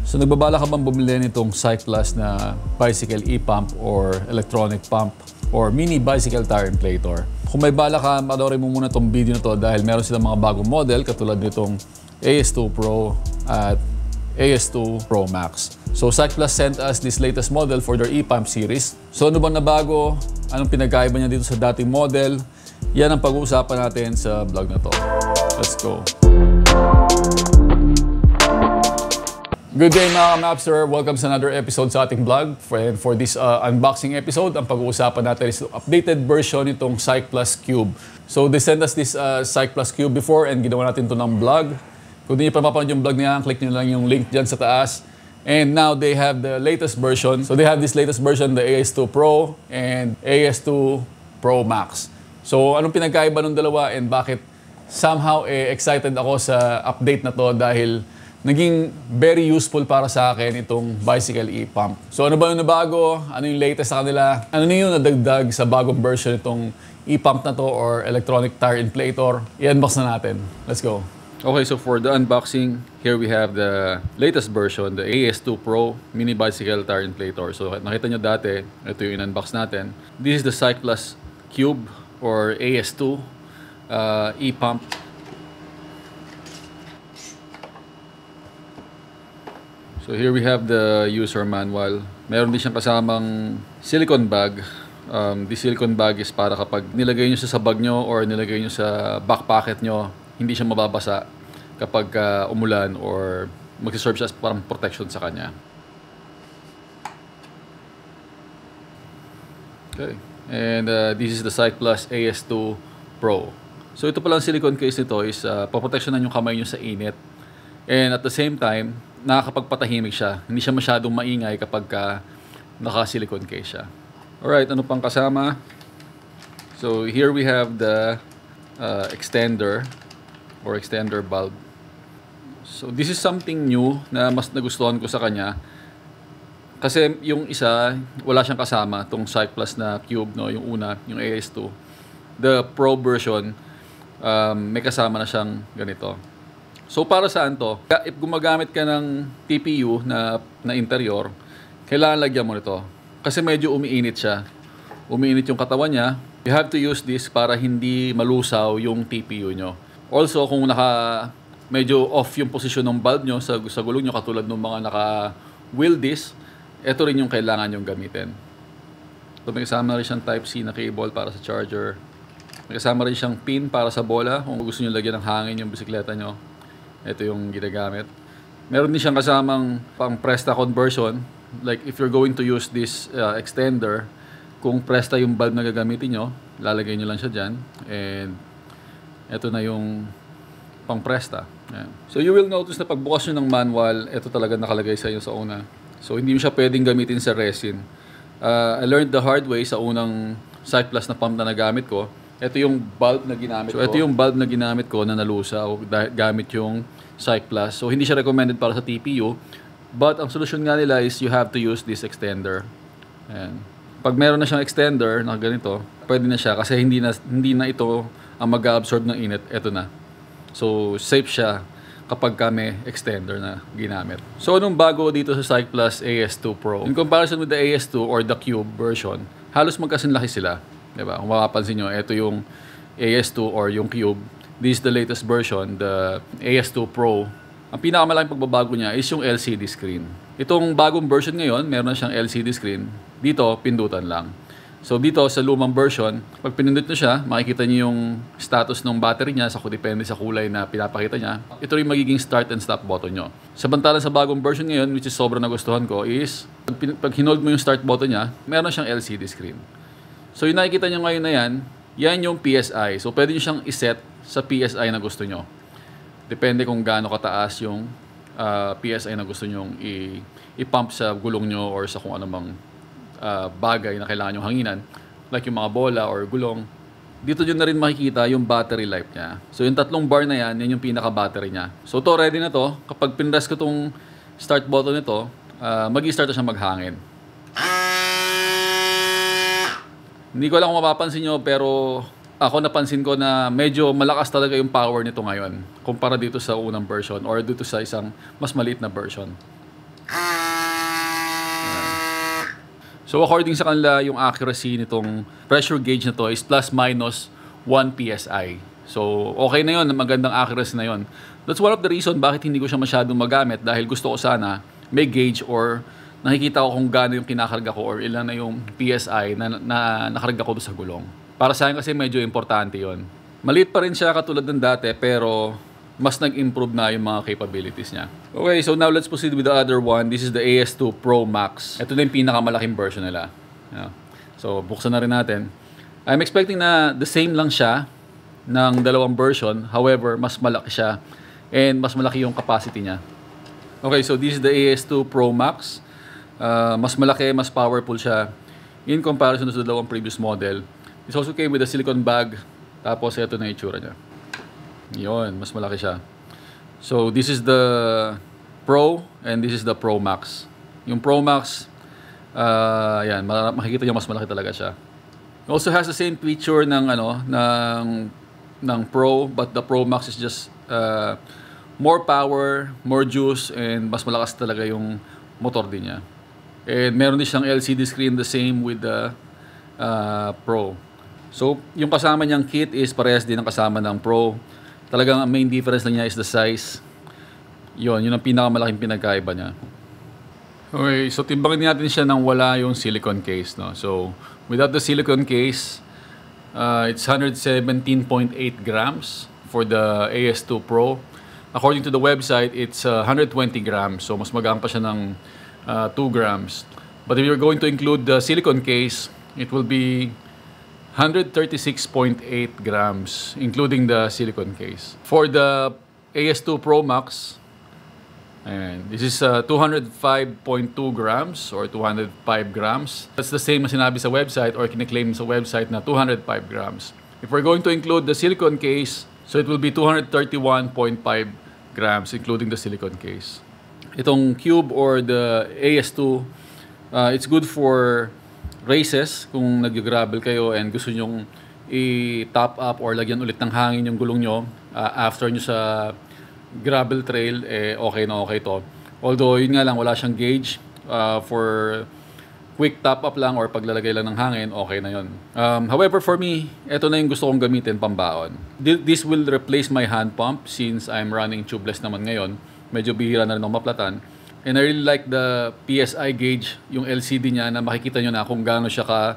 So nagbabala ka bang bumili nitong Cyclus na bicycle e-pump or electronic pump or mini bicycle tire inflator? Kung may bala ka, panoorin mo muna itong video na to dahil meron silang mga bagong model katulad nitong AS2 Pro at AS2 Pro Max. So Cyclus sent us this latest model for their e-pump series. So ano bang nabago? Anong pinagkaiba niya dito sa dating model? Yan ang pag-uusapan natin sa vlog na to. Let's go! Good day mga ka-Mapster! Welcome sa another episode sa ating vlog. For this unboxing episode, ang pag-uusapan natin is updated version nitong Cyclus Cube. So they sent us this Cyclus Cube before and ginawa natin ito ng vlog. Kung di nyo pa mapanood yung vlog niya, click nyo lang yung link dyan sa taas. And now they have the latest version. So they have this latest version, the AS2 Pro and AS2 Pro Max. So anong pinagkaiba ng dalawa and bakit somehow excited ako sa update na to dahil naging very useful para sa akin itong bicycle e-pump. So ano ba yung nabago? Ano yung latest sa kanila? Ano yung nadagdag sa bagong version itong e-pump na to or electronic tire inflator? I-unbox na natin. Let's go. Okay, so for the unboxing, here we have the latest version, the AS2 Pro mini bicycle tire inflator. So nakita nyo dati, ito yung in-unbox natin. This is the Cyclus Cube or AS2 e-pump. So here we have the user manual. Meron din siyang kasamang silicone bag. This silicone bag is para kapag nilagay nyo sa bag nyo or nilagay nyo sa back pocket nyo, hindi siya mababasa kapag umulan or magsiserve siya as parang protection sa kanya. Okay. And this is the Cyclus AS2 Pro. So ito palang silicone case nito is paproteksyonan yung kamay nyo sa init. And at the same time, nakakapagpatahimik siya. Hindi siya masyadong maingay kapag naka-silicone case siya. Alright, ano pang kasama? So here we have the extender or extender bulb. So this is something new na mas nagustuhan ko sa kanya. Kasi yung isa, wala siyang kasama, itong Cyclus na Cube, no? Yung una, yung AS2. The Pro version, may kasama na siyang ganito. So para saan to? If gumagamit ka ng TPU na interior, kailangan lagyan mo nito. Kasi medyo umiinit siya. Umiinit yung katawan niya. You have to use this para hindi malusaw yung TPU nyo. Also, kung medyo off yung posisyon ng bulb nyo sa gulong nyo, katulad ng mga naka-wheel disc, ito rin yung kailangan yung gamitin. So may kasama rin siyang Type-C na cable para sa charger. May kasama rin siyang pin para sa bola. Kung gusto nyo lagyan ng hangin yung bisikleta nyo, ito yung ginagamit. Meron din siyang kasamang pang Presta conversion. Like if you're going to use this extender, kung Presta yung bulb na gagamitin nyo, lalagay nyo lang siya dyan. And ito na yung pang Presta. Ayan. So you will notice na pagbukas nyo ng manual, ito talaga nakalagay sa inyo sa una. So hindi mo siya pwedeng gamitin sa resin. I learned the hard way sa unang Cyclus na pump na nagamit ko. Ito yung bulb na ginamit ko. So ito yung bulb na ginamit ko na nalusaw gamit yung Cyclus. So hindi siya recommended para sa TPU. But ang solusyon nga nila is you have to use this extender. Ayan. Pag meron na siyang extender na ganito, pwede na siya kasi hindi na ito ang mag-absorb ng init. Ito na. So safe siya kapag may extender na ginamit. So anong bago dito sa Cyclus AS2 Pro? In comparison with the AS2 or the Cube version, halos magkasinlaki sila. Diba? Kung mapapansin nyo, ito yung AS2 or yung Cube. This is the latest version, the AS2 Pro. Ang pinakamalaking pagbabago niya is yung LCD screen. Itong bagong version ngayon, meron na siyang LCD screen. Dito, pindutan lang. So dito sa lumang version, pag pinindot nyo siya, makikita nyo yung status ng battery niya, depende sa kulay na pinapakita niya. Ito rin magiging start and stop button nyo. Samantalang sa bagong version ngayon, which is sobrang nagustuhan ko, is pag hinold mo yung start button niya, meron siyang LCD screen. So yung nakikita nyo ngayon na yan yung PSI. So pwede nyo siyang iset sa PSI na gusto nyo. Depende kung gaano kataas yung PSI na gusto nyo i-pump sa gulong nyo or sa kung anumang bagay na kailangan yung hanginan. Like yung mga bola or gulong. Dito nyo na rin makikita yung battery life niya. So yung tatlong bar na yan yung pinaka-battery niya. So to ready na to. Kapag pinress ko tong start button nito, mag-i-start na siya maghangin. Hindi ko alam kung mapapansin nyo, pero ako napansin ko na medyo malakas talaga yung power nito ngayon kumpara dito sa unang version or dito sa isang mas maliit na version. So according sa kanila, yung accuracy nitong pressure gauge na to is plus minus 1 PSI. So okay na yun, magandang accuracy na yun. That's one of the reason bakit hindi ko siya masyadong magamit, dahil gusto ko sana may gauge or nakikita ko kung gaano yung kinakarga ko or ilan na yung PSI na nakarga ko doon sa gulong. Para sa akin kasi medyo importante yon. Maliit pa rin siya katulad ng dati, pero mas nag-improve na yung mga capabilities niya. Okay, so now let's proceed with the other one. This is the AS2 Pro Max. Ito na yung pinakamalaking version nila. Yeah. So buksan na rin natin. I'm expecting na the same lang siya ng dalawang version. However, mas malaki siya and mas malaki yung capacity niya. Okay, so this is the AS2 Pro Max. Mas malaki, mas powerful siya in comparison to the dalawang previous model. This also came with a silicone bag. Tapos ito na yung itsura niya. Yun, mas malaki siya. So this is the Pro and this is the Pro Max. Yung Pro Max, yan, makikita niyo mas malaki talaga siya. It also has the same feature ng ng Pro, but the Pro Max is just more power, more juice, and mas malakas talaga yung motor din niya. And meron din siyang LCD screen, the same with the Pro. So yung kasama niyang kit is parehas din ang kasama ng Pro. Talagang ang main difference lang niya is the size. Yun ang pinakamalaking pinagkaiba niya. Okay, so timbangin natin siya nang wala yung silicone case, no? So without the silicone case, it's 117.8 grams for the AS2 Pro. According to the website, it's 120 grams. So mas magaan pa siya ng 2 grams. But if you're going to include the silicone case, it will be 136.8 grams, including the silicone case. For the AS2 Pro Max, and this is 205.2 grams or 205 grams. That's the same as sinabi sa website or kiniklaim sa website na 205 grams. If we're going to include the silicone case, so it will be 231.5 grams, including the silicone case. Itong Cube or the AS2, it's good for races, kung nag-gravel kayo and gusto nyong i-top up or lagyan ulit ng hangin yung gulong nyo after nyo sa gravel trail, okay na okay to. Although yun nga lang, wala siyang gauge for quick top up lang or paglalagay lang ng hangin, okay na yun. However, for me, ito na yung gusto kong gamitin pambaon. This will replace my hand pump since I'm running tubeless naman ngayon. Medyo bihira na rin ako maplatan. And I really like the PSI gauge, yung LCD niya, na makikita nyo na kung gaano siya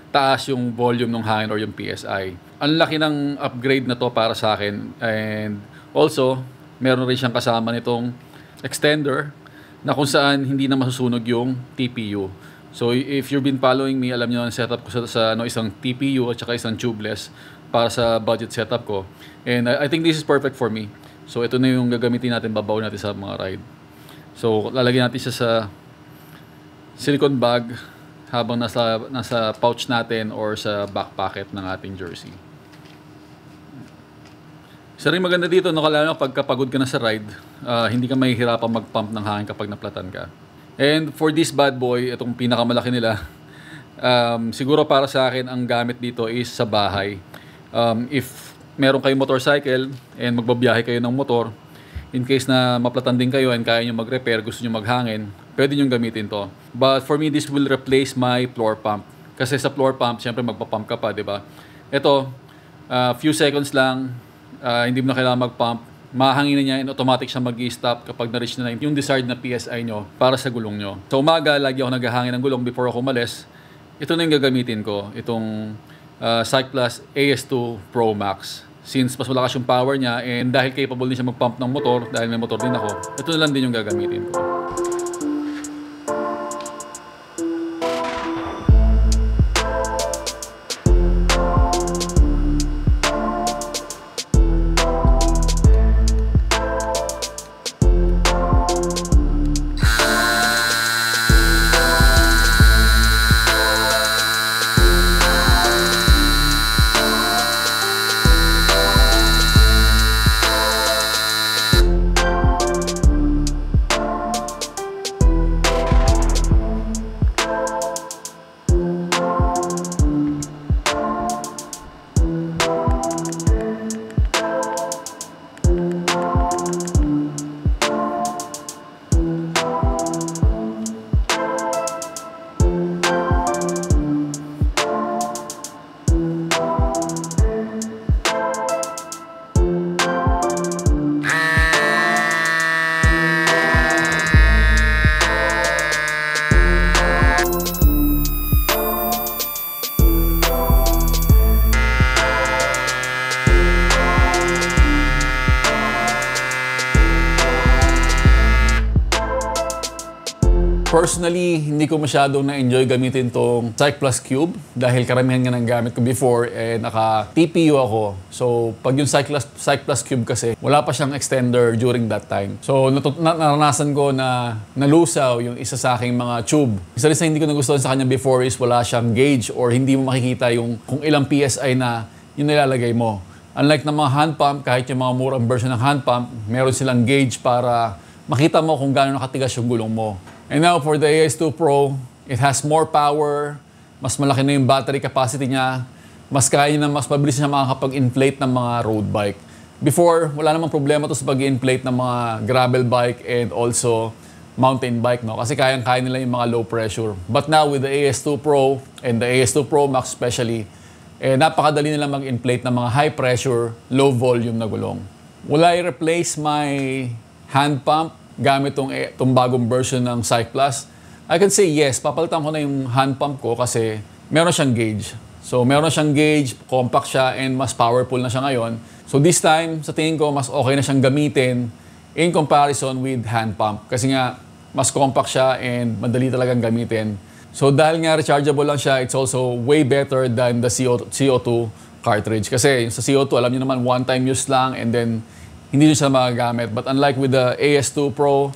taas yung volume ng hangin or yung PSI. Ang laki ng upgrade na to para sa akin. And also, meron rin siyang kasama nitong extender na kung saan hindi na masusunog yung TPU. So if you've been following me, alam niyo ang setup ko sa isang TPU at saka isang tubeless para sa budget setup ko. And I think this is perfect for me. So ito na yung gagamitin natin, babaw natin sa mga ride. So lalagyan natin siya sa silicone bag habang nasa pouch natin or sa back pocket ng ating jersey. Isa rin maganda dito, lalo pagka pagod ka na sa ride, hindi ka mahihirapang mag-pump ng hangin kapag naplatan ka. And for this bad boy, itong pinakamalaki nila, siguro para sa akin, ang gamit dito is sa bahay. If meron kayong motorcycle and magbabiyahe kayo ng motor, in case na maplatan din kayo and kaya nyo mag-repair, gusto nyo maghangin, pwede nyo gamitin to. But for me, this will replace my floor pump. Kasi sa floor pump, syempre magpa-pump ka pa, di ba? Ito, few seconds lang, hindi mo na kailangan mag-pump. Mahangin niya and automatic siya mag-i-stop kapag na-reach na yung desired na PSI nyo para sa gulong nyo. Sa umaga, lagi ako naghahangin ng gulong before ako umalis. Ito na yung gagamitin ko, itong Cycplus AS2 Pro Max. Since mas malakas yung power niya and dahil capable din siya mag-pump ng motor, dahil may motor din ako, ito na lang din yung gagamitin ko. Personally, hindi ko masyadong na-enjoy gamitin tong Cycplus Cube dahil karamihan nga ng gamit ko before naka-TPU ako. So, pag yung Cycplus Cube kasi, wala pa siyang extender during that time. So, naranasan ko na nalusaw yung isa sa aking mga tube. Isa rin sa hindi ko nagustuhan sa kanya before is wala siyang gauge or hindi mo makikita yung kung ilang PSI na yung nilalagay mo. Unlike ng mga hand pump, kahit yung mga murang version ng hand pump, meron silang gauge para makita mo kung gaano nakatigas yung gulong mo. And now for the AS2 Pro, it has more power, mas malaki na yung battery capacity niya, mas kaya na mas mabilis na makakapag-inflate ng mga road bike. Before, wala namang problema to sa pag-inflate ng mga gravel bike and also mountain bike, no? Kasi kayang-kaya nila yung mga low pressure. But now with the AS2 Pro and the AS2 Pro Max especially, napakadali nila mag-inflate ng mga high pressure, low volume na gulong. Will I replace my hand pump gamit tong bagong version ng Cycplus? I can say yes, papalitan ko na yung hand pump ko kasi meron siyang gauge. So meron siyang gauge, compact siya, and mas powerful na siya ngayon. So this time, sa tingin ko, mas okay na siyang gamitin in comparison with hand pump. Kasi nga, mas compact siya and madali talagang gamitin. So dahil nga rechargeable lang siya, it's also way better than the CO2 cartridge. Kasi sa CO2, alam niyo naman, one-time use lang and then hindi nyo siya magagamit. But unlike with the AS2 Pro,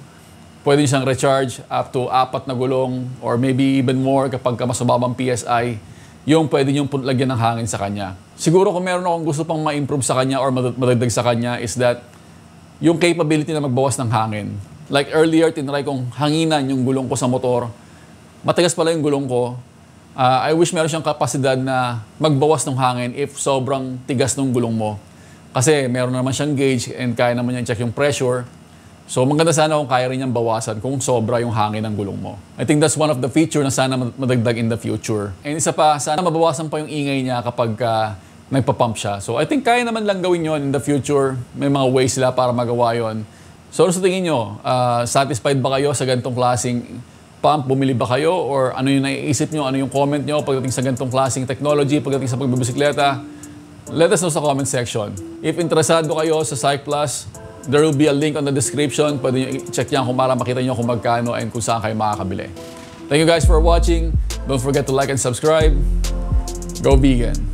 pwede nyo siyang recharge up to 4 na gulong or maybe even more kapag mas mababang PSI, yung pwede nyo lagyan ng hangin sa kanya. Siguro kung meron akong gusto pang ma-improve sa kanya or madagdag sa kanya is that yung capability na magbawas ng hangin. Like earlier, tinry kong hanginan yung gulong ko sa motor. Matigas pala yung gulong ko. I wish meron siyang kapasidad na magbawas ng hangin if sobrang tigas ng gulong mo. Kasi meron naman siyang gauge and kaya naman niya check yung pressure. So maganda sana kung kaya rin niyang bawasan kung sobra yung hangin ng gulong mo. I think that's one of the feature na sana madagdag in the future. And isa pa, sana mabawasan pa yung ingay niya kapag nagpa-pump siya. So I think kaya naman lang gawin yon in the future. May mga ways sila para magawa yon. So ano sa tingin nyo? Satisfied ba kayo sa ganitong klaseng pump? Bumili ba kayo? Or ano yung naiisip nyo? Ano yung comment nyo pagdating sa ganitong klaseng technology, pagdating sa pagbibisikleta? Let us know sa comment section. If interesado kayo sa Cycplus, there will be a link on the description. Pwede nyo i-check yan kung para makita nyo kung magkano and kung saan kayo makakabili. Thank you guys for watching. Don't forget to like and subscribe. Go vegan!